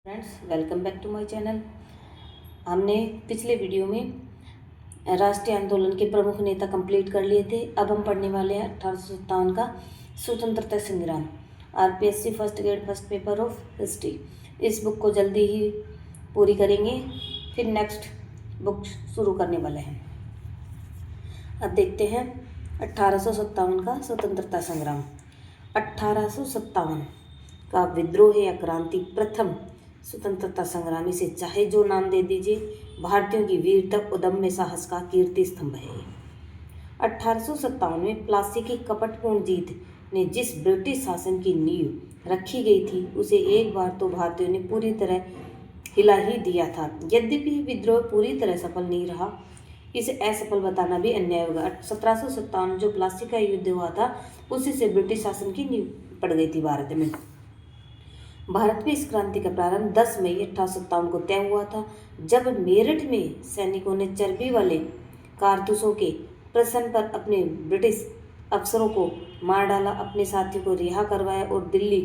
Friends, welcome back to my channel. हमने पिछले video में राष्ट्रीय आंदोलन के प्रमुख नेता कंप्लीट कर लिए थे। अब हम पढ़ने वाले हैं 1857 का स्वतंत्रता संग्राम, RPSC first grade first paper of history. इस बुक को जल्दी ही पूरी करेंगे, फिर नेक्स्ट बुक शुरू करने वाले हैं। अब देखते हैं 1857 का स्वतंत्रता संग्राम। 1857 का विद्रोह या क्रांति प्रथम स्वतंत्रता संग्राम, इसे चाहे जो नाम दे दीजिए, भारतीयों की वीरता उदम्य साहस का कीर्ति स्तंभ है। 1857 में प्लासी की कपटपूर्ण जीत ने जिस ब्रिटिश शासन की नींव रखी गई थी, उसे एक बार तो भारतीयों ने पूरी तरह हिला ही दिया था। यद्यपि विद्रोह पूरी तरह सफल नहीं रहा, इसे असफल बताना भी अन्याय होगा। 1757 जो प्लासी का युद्ध हुआ था, उसी से ब्रिटिश शासन की नींव पड़ गई थी भारत में। भारत में इस क्रांति का प्रारंभ 10 मई 1857 को तय हुआ था, जब मेरठ में सैनिकों ने चर्बी वाले कारतूसों के प्रश्न पर अपने ब्रिटिश अफसरों को मार डाला, अपने साथियों को रिहा करवाया और दिल्ली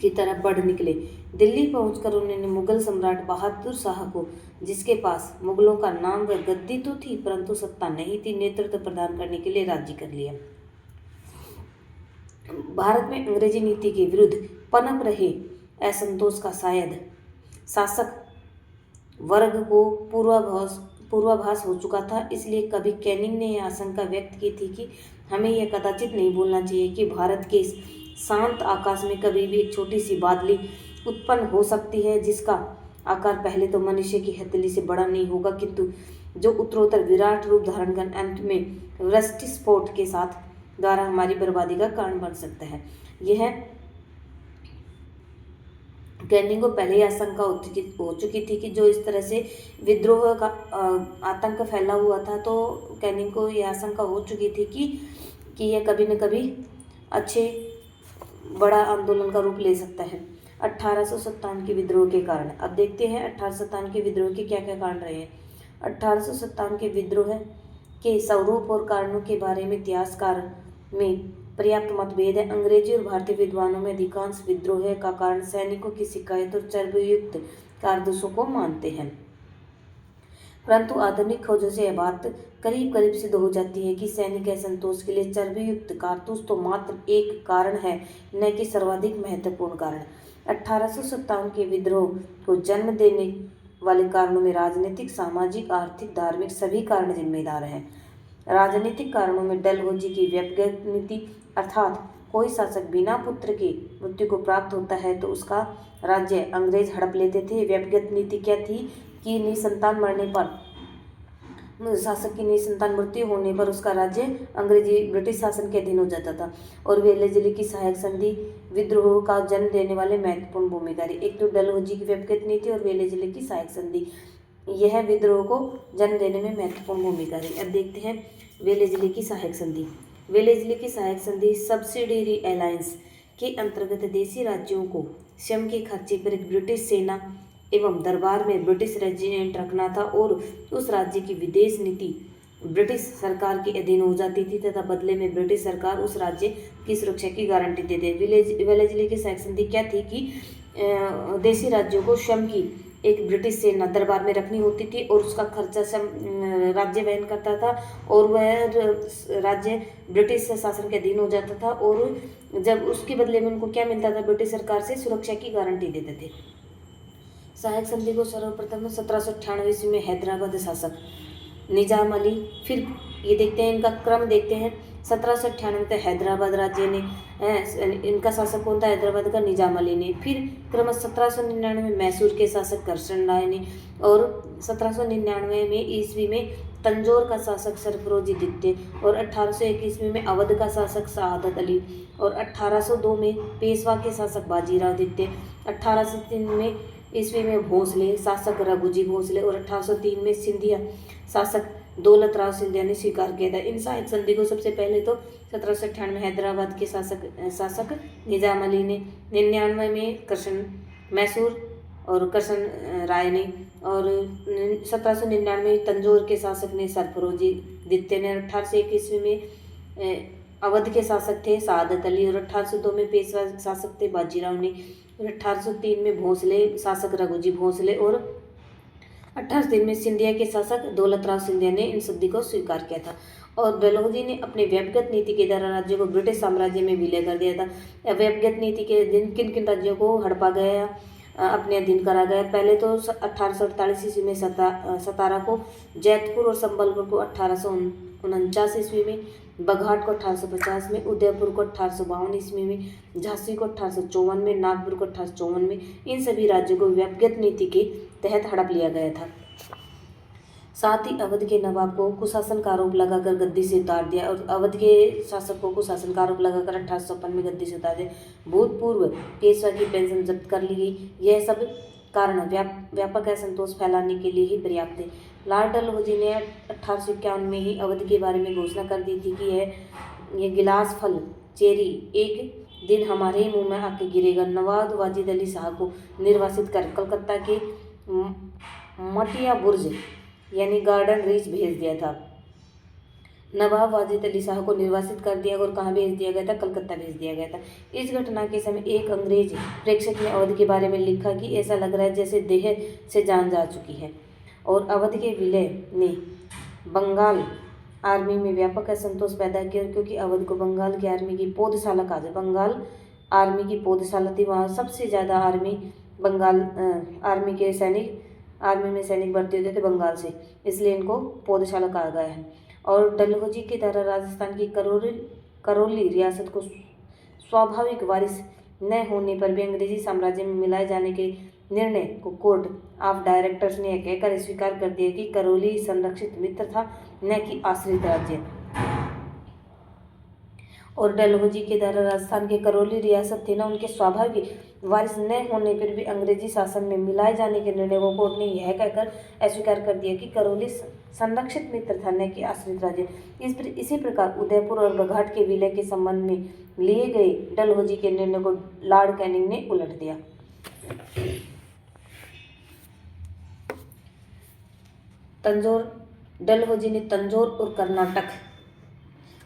की तरफ बढ़ निकले। दिल्ली पहुंचकर उन्होंने मुगल सम्राट बहादुर शाह को, जिसके पास मुगलों का नाम व गद्दी तो थी परंतु सत्ता नहीं थी, नेतृत्व प्रदान करने के लिए राजी कर लिया। भारत में अंग्रेजी नीति के विरुद्ध पनप रहे असंतोष का शायद शासक वर्ग को पूर्वाभास हो चुका था। इसलिए कभी कैनिंग ने यह आशंका व्यक्त की थी कि हमें यह कदाचित नहीं भूलना चाहिए कि भारत के इस शांत आकाश में कभी भी एक छोटी सी बादली उत्पन्न हो सकती है, जिसका आकार पहले तो मनुष्य की हथेली से बड़ा नहीं होगा, किंतु जो उत्तरोत्तर विराट रूप धारण कर अंत में वृष्टि स्फोट के साथ द्वारा हमारी बर्बादी का कारण बन सकता है। यह कैनिंग को पहले ही आशंका हो चुकी थी कि जो इस तरह से विद्रोह का आतंक फैला हुआ था, तो कैनिंग को यह आशंका हो चुकी थी कि यह कभी न कभी अच्छे बड़ा आंदोलन का रूप ले सकता है। 1857 के विद्रोह के कारण अब देखते हैं 1857 के विद्रोह के क्या क्या कारण रहे हैं। 1857 के विद्रोह के स्वरूप और कारणों के बारे में इतिहासकार में पर्याप्त मतभेद है। अंग्रेजी और भारतीय विद्वानों में अधिकांश विद्रोह का कारण सैनिकों की शिकायत और चर्बीयुक्त कारतूसों को मानते हैं, परंतु आधुनिक खोजों से यह बात करीब करीब सिद्ध हो जाती है कि सैनिक असंतोष के लिए चर्बीयुक्त कारतूस तो मात्र एक कारण है, न कि सर्वाधिक महत्वपूर्ण कारण। 1857 के विद्रोह को जन्म देने वाले कारणों में राजनीतिक, सामाजिक, आर्थिक, धार्मिक सभी कारण जिम्मेदार हैं। राजनीतिक कारणों में डलहौजी की व्यक्तिगत नीति, अर्थात कोई शासक बिना पुत्र के मृत्यु को प्राप्त होता है तो उसका राज्य अंग्रेज हड़प लेते थे। व्यक्तिगत नीति क्या थी कि निसंतान मरने पर, शासक की निसंतान मृत्यु होने पर उसका राज्य अंग्रेजी ब्रिटिश शासन के अधीन हो जाता था। और वेलेजली की सहायक संधि विद्रोह का जन्म देने वाले महत्वपूर्ण भूमिका रही। एक तो डलहौजी की व्यक्तिगत नीति और वेलेजली की सहायक संधि, यह विद्रोह को जन्म देने में महत्वपूर्ण भूमिका रही। अब देखते हैं वेलेजली की सहायक संधि। वेलेजली की सहायक संधि सब्सिडियरी अलायंस के अंतर्गत देशी राज्यों को स्वयं के खर्चे पर एक ब्रिटिश सेना एवं दरबार में ब्रिटिश रेजिमेंट रखना था, और उस राज्य की विदेश नीति ब्रिटिश सरकार के अधीन हो जाती थी तथा बदले में ब्रिटिश सरकार उस राज्य की सुरक्षा की गारंटी देते। वेलेजली की सहायक संधि क्या थी कि देशी राज्यों को स्वयं की एक ब्रिटिश सेना दरबार में रखनी होती थी और उसका खर्चा राज्य वहन करता था, और वह राज्य ब्रिटिश शासन के अधीन हो जाता था, और जब उसके बदले में उनको क्या मिलता था, ब्रिटिश सरकार से सुरक्षा की गारंटी देते थे। सहायक संधि को सर्वप्रथम 1798 ईस्वी में हैदराबाद शासक निजाम अली, फिर ये देखते हैं इनका क्रम देखते हैं। 1798 तक हैदराबाद राज्य ने, इनका शासक कौन था, हैदराबाद का निजाम अली ने। फिर क्रमश 1799 में मैसूर के शासक करशन राय ने, और 1799 में ईस्वी में तंजौर का शासक सरफरोजी द्वितीय, और 1801 ईस्वी में अवध का शासक सआदत अली, और 1802 में पेशवा के शासक बाजीराव द्वितीय, 1803 में ईस्वी में भोसले शासक रघुजी भोसले, और 1803 में सिंधिया शासक दौलत राव सिंधिया ने स्वीकार किया था। इन सहायक संधि को सबसे पहले तो 1798 में हैदराबाद के शासक निजाम अली ने, 99 में कृष्ण मैसूर और कृष्ण राय ने, और 1799 में तंजौर के शासक ने सरफरोजी द्वितीय ने, 1801 ईस्वी में अवध के शासक थे सआदत अली, और 1802 में पेशवा शासक थे बाजीराव ने, फिर 1803 में भोसले शासक रघुजी भोसले और 1803 में सिंधिया के शासक दौलतराव सिंधिया ने इन सदी को स्वीकार किया था। और डलहौजी ने अपने व्यक्तिगत नीति के द्वारा राज्यों को ब्रिटिश साम्राज्य में विलय कर दिया था। व्यक्तिगत नीति के दिन किन किन राज्यों को हड़पा गया, अपने अधीन करा गया। पहले तो 1848 ईस्वी में सतारा को, जैतपुर और संबलपुर को 1849 ईस्वी में, बघाट को 1850 में, उदयपुर को 1852 ईस्वी में, झांसी को 1854 में, नागपुर को 1854 में। इन सभी राज्यों को व्यक्तिगत नीति के तहत हड़प लिया गया था। साथ ही अवध के नवाब को कुशासन का आरोप लगाकर गद्दी से उतार दिया और अवध के शासक को कुशासन का आरोप लगाकर 1856 में गद्दी से उतार दिया। भूतपूर्व पेशवा की पेंशन जब्त कर ली गई। यह सब कारण व्यापक असंतोष फैलाने के लिए ही पर्याप्त थे। लॉर्ड डलहौजी ने 1851 में ही अवध के बारे में घोषणा कर दी थी कि यह गिलास फल चेरी एक दिन हमारे ही मुंह में आके गिरेगा। नवाब वाजिद अली शाह को निर्वासित कर कलकत्ता के मटिया बुर्ज यानी गार्डन रीच भेज दिया था। नवाब वाजिद अली शाह को निर्वासित कर दिया और कहाँ भेज दिया गया था? कलकत्ता भेज दिया गया था। इस घटना के समय एक अंग्रेज प्रेक्षक ने अवध के बारे में लिखा कि ऐसा लग रहा है जैसे देह से जान जा चुकी है। और अवध के विलय ने बंगाल आर्मी में व्यापक असंतोष पैदा किया, क्योंकि अवध को बंगाल की आर्मी की पौधशाला कहा जाए। बंगाल आर्मी की पौधशाला थी, वहाँ सबसे ज़्यादा आर्मी बंगाल आर्मी के सैनिक आर्मी में सैनिक भर्ती होते थे बंगाल से, इसलिए इनको पौधशाला कहा गया है। और डलहौजी के द्वारा राजस्थान की करौली रियासत को स्वाभाविक वारिस न होने पर भी अंग्रेजी साम्राज्य में मिलाए जाने के निर्णय को कोर्ट ऑफ डायरेक्टर्स ने कहकर स्वीकार कर दिया कि करौली संरक्षित मित्र था, न कि आश्रित राज्य। और डलहौजी के द्वारा राजस्थान के करौली रियासत थे ना, उनके स्वाभाविक वारिस न होने पर भी अंग्रेजी शासन में मिलाए जाने के निर्णय को कोर्ट ने यह कहकर अस्वीकार कर दिया कि करौली संरक्षित मित्र था, न कि आश्रित राज्य। इसी प्रकार उदयपुर और बघाट के विलय के संबंध में लिए गए डलहौजी के निर्णय को लॉर्ड कैनिंग ने उलट दिया। तंजौर डलहौजी ने तंजौर और कर्नाटक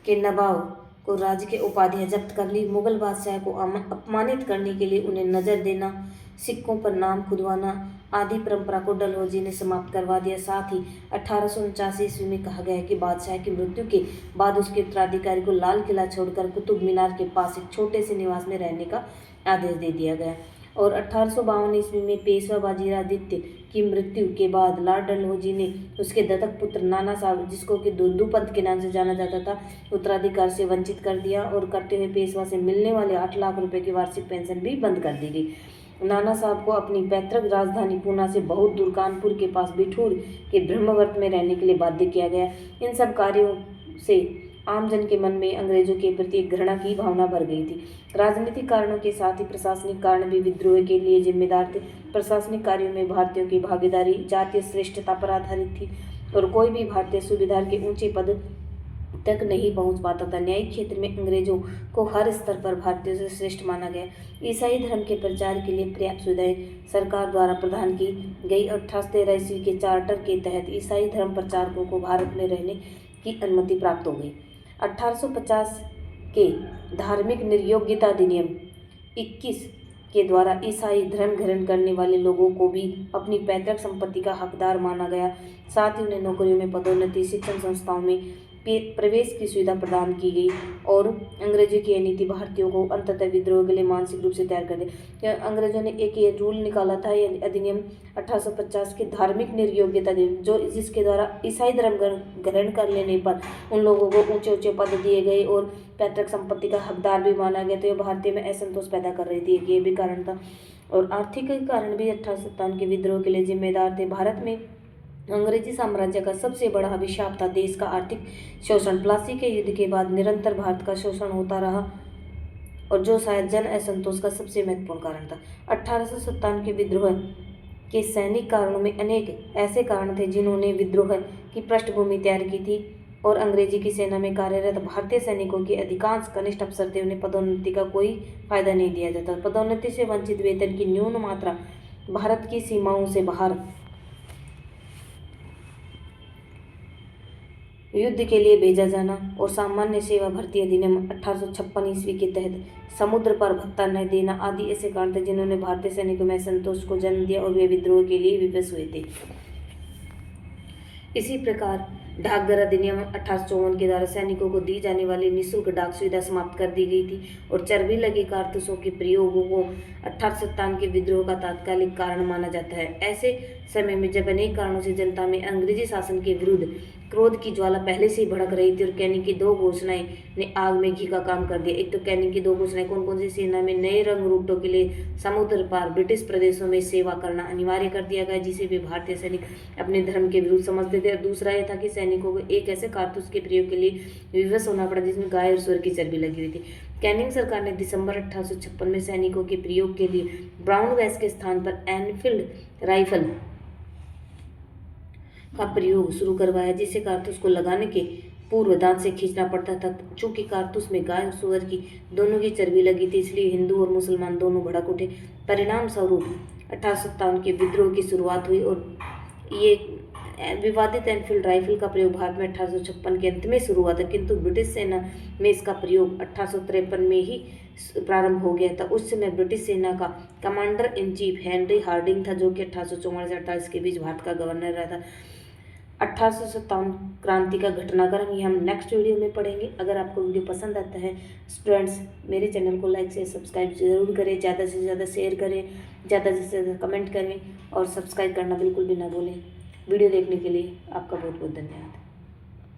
के नवाब को राज्य के उपाधियां जब्त कर ली। मुगल बादशाह को अपमानित करने के लिए उन्हें नजर देना, सिक्कों पर नाम खुदवाना आदि परंपरा को डलहौजी ने समाप्त करवा दिया। साथ ही 1849 ईस्वी में कहा गया है कि बादशाह की मृत्यु के बाद उसके उत्तराधिकारी को लाल किला छोड़कर कुतुब मीनार के पास एक छोटे से निवास में रहने का आदेश दे दिया गया। और 1852 ईस्वी में पेशवा बाजीरादित्य की मृत्यु के बाद लॉर्ड डलहौजी ने उसके दत्तक पुत्र नाना साहब, जिसको कि दुदुपंत के नाम से जाना जाता था, उत्तराधिकार से वंचित कर दिया और करते हुए पेशवा से मिलने वाले 8 लाख रुपए की वार्षिक पेंशन भी बंद कर दी गई। नाना साहब को अपनी पैतृक राजधानी पूना से बहुत दूर कानपुर के पास बिठूर के ब्रह्मवर्त में रहने के लिए बाध्य किया गया। इन सब कार्यों से आमजन के मन में अंग्रेजों के प्रति एक घृणा की भावना भर गई थी। राजनीतिक कारणों के साथ ही प्रशासनिक कारण भी विद्रोह के लिए जिम्मेदार थे। प्रशासनिक कार्यों में भारतीयों की भागीदारी जातीय श्रेष्ठता पर आधारित थी और कोई भी भारतीय सुबेदार के ऊंचे पद तक नहीं पहुंच पाता था। न्यायिक क्षेत्र में अंग्रेजों को हर स्तर पर भारतीयों से श्रेष्ठ माना गया। ईसाई धर्म के प्रचार के लिए पर्याप्त सुविधाएं सरकार द्वारा प्रदान की गई। 1813 ईस्वी के चार्टर के तहत ईसाई धर्म प्रचारकों को भारत में रहने की अनुमति प्राप्त हो गई। 1850 के धार्मिक निर्योग्यता अधिनियम 21 के द्वारा ईसाई धर्म ग्रहण करने वाले लोगों को भी अपनी पैतृक संपत्ति का हकदार माना गया। साथ ही उन्हें नौकरियों में पदोन्नति, शिक्षण संस्थाओं में प्रवेश की सुविधा प्रदान की गई। और अंग्रेजों की यह नीति भारतीयों को अंततः विद्रोह के लिए मानसिक रूप से तैयार कर दिया। अंग्रेजों ने एक ये रूल निकाला था, यह अधिनियम 1850 के धार्मिक निर्योग्यता अधिनियम, जिसके द्वारा ईसाई धर्म ग्रहण कर लेने पर उन लोगों को ऊंचे ऊंचे पद दिए गए और पैतृक संपत्ति का हकदार भी माना गया। तो ये भारतीय में असंतोष पैदा कर रही थी, ये भी कारण था। और आर्थिक कारण भी 1857 के विद्रोह के लिए जिम्मेदार थे। भारत में अंग्रेजी साम्राज्य का सबसे बड़ा अभिशाप था देश का आर्थिक शोषण। प्लासी के युद्ध के बाद निरंतर भारत का शोषण होता रहा और जो शायद जन असंतोष का सबसे महत्वपूर्ण कारण था। 1857 के विद्रोह के सैनिक कारणों में अनेक ऐसे कारण थे जिन्होंने विद्रोह की पृष्ठभूमि तैयार की थी। और अंग्रेजी की सेना में कार्यरत भारतीय सैनिकों के अधिकांश कनिष्ठ अफसर थे, उन्हें पदोन्नति का कोई फायदा नहीं दिया जाता। पदोन्नति से वंचित, वेतन की न्यून मात्रा, भारत की सीमाओं से बाहर युद्ध के लिए भेजा जाना और सामान्य सेवा भर्ती अधिनियम 1856 ईस्वी के तहत समुद्र पर भत्ता न देना आदि ऐसे कारण थे जिन्होंने भारतीय सैनिकों में असंतोष को जन्म दिया और वे विद्रोह के लिए विवश हुए थे। इसी प्रकार डाकघर अधिनियम 1854 के द्वारा सैनिकों को दी जाने वाली निःशुल्क डाक सुविधा समाप्त कर दी गई थी और चर्बी लगे कारतूसों के प्रयोगों को 1857 के विद्रोह का तात्कालिक कारण माना जाता है। ऐसे समय में जब अनेक कारणों से जनता में अंग्रेजी शासन के विरुद्ध क्रोध की ज्वाला पहले से ही भड़क रही थी और कैनिंग की दो घोषणाएं ने आग में घी का काम कर दिया। एक तो कैनिंग की दो घोषणाएं कौन कौन सी, सेना में नए रंग रूटों के लिए समुद्र पार ब्रिटिश प्रदेशों में सेवा करना अनिवार्य कर दिया गया जिसे वे भारतीय सैनिक अपने धर्म के विरुद्ध समझते थे। और दूसरा यह था कि सैनिकों को एक ऐसे कारतूस के प्रयोग के लिए विवश होना पड़ा जिसमें गाय और सुअर की चर्बी लगी हुई थी। कैनिंग सरकार ने दिसंबर 1856 में सैनिकों के प्रयोग के लिए ब्राउन गैस के स्थान पर एनफील्ड राइफल का प्रयोग शुरू करवाया जिसे कारतूस को लगाने के पूर्व दांत से खींचना पड़ता था। चूंकि कारतूस में गाय और सुअर की दोनों की चर्बी लगी थी इसलिए हिंदू और मुसलमान दोनों भड़क उठे। परिणाम स्वरूप 1857 के विद्रोह की शुरुआत हुई और ये विवादित एनफील्ड राइफल का प्रयोग भारत में 1856 के अंत में शुरू हुआ था, किंतु ब्रिटिश सेना में इसका प्रयोग 1853 में ही प्रारंभ हो गया था। उस समय ब्रिटिश सेना का commander in chief Henry Hardinge था जो कि 1844 से 48 के बीच भारत का गवर्नर रहा था। 1857 क्रांति का घटनाक्रम ये हम नेक्स्ट वीडियो में पढ़ेंगे। अगर आपको वीडियो पसंद आता है स्टूडेंट्स मेरे चैनल को लाइक से सब्सक्राइब जरूर करें, ज़्यादा से ज़्यादा शेयर करें, ज़्यादा से ज़्यादा कमेंट करें और सब्सक्राइब करना बिल्कुल भी ना भूलें। वीडियो देखने के लिए आपका बहुत बहुत धन्यवाद।